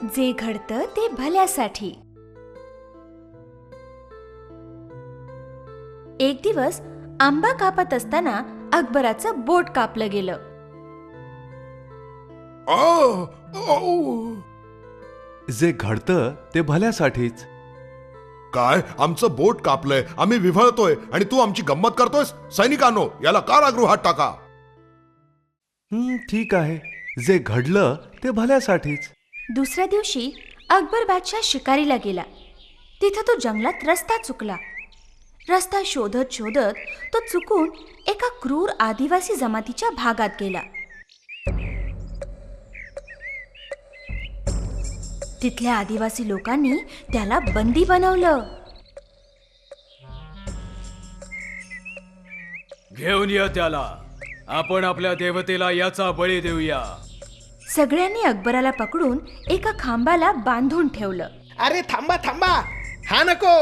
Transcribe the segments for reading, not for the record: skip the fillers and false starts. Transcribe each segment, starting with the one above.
जे घडतं ते भल्यासाठी. एक दिवस आंबा कापत असताना अकबराचं बोट कापलं गेलं. जे घडतं ते भल्यासाठीच. काय आमचं बोट कापलंय, आम्ही विव्हळतोय आणि तू आमची गंमत करतोयस? सैनिकांनो, याला कारागृहात टाका. ठीक आहे, जे घडलं ते भल्यासाठीच. दुसऱ्या दिवशी अकबर बादशाह शिकारीला गेला. तिथं तो जंगलात रस्ता चुकला. रस्ता शोधत शोधत तो चुकून एका क्रूर आदिवासी जमातीच्या भागात गेला. तिथल्या आदिवासी लोकांनी त्याला बंदी बनवलं. घेऊन या त्याला. आपण आपल्या देवतेला याचा बळी देऊया. सगळ्यांनी अकबराला पकडून एका खांबाला बांधून ठेवलं. अरे थांबा थांबा, हा नको,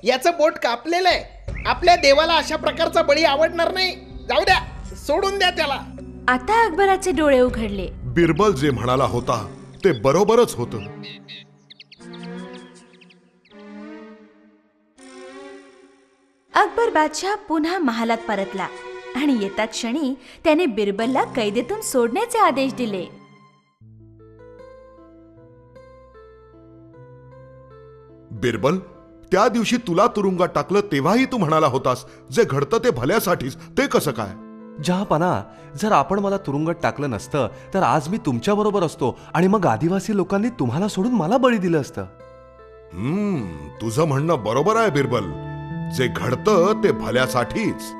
याचं बोट कापलेलं आहे. आपल्या देवाला अशा प्रकारचा बळी आवडणार नाही. जाऊ द्या, सोडून द्या त्याला. आता अकबराचे डोळे उघडले. बिरबल जे म्हणाला होता ते बरोबरच होतं. अकबर बादशाह पुन्हा महालात परतला आणि येता क्षणी त्याने बिरबलला कैदेतून सोडण्याचे आदेश दिले. बिरबल, त्या दिवशी तुला तुरुंगात टाकलं तेव्हाही तू म्हणाला होतास जे घडतं ते भल्यासाठीच. ते कसं काय? जहापना, जर आपण मला तुरुंगात टाकलं नसतं तर आज मी तुमच्या बरोबर असतो आणि मग आदिवासी लोकांनी तुम्हाला सोडून मला बळी दिलं असतं. तुझं म्हणणं बरोबर आहे बिरबल. जे घडतं ते भल्यासाठीच.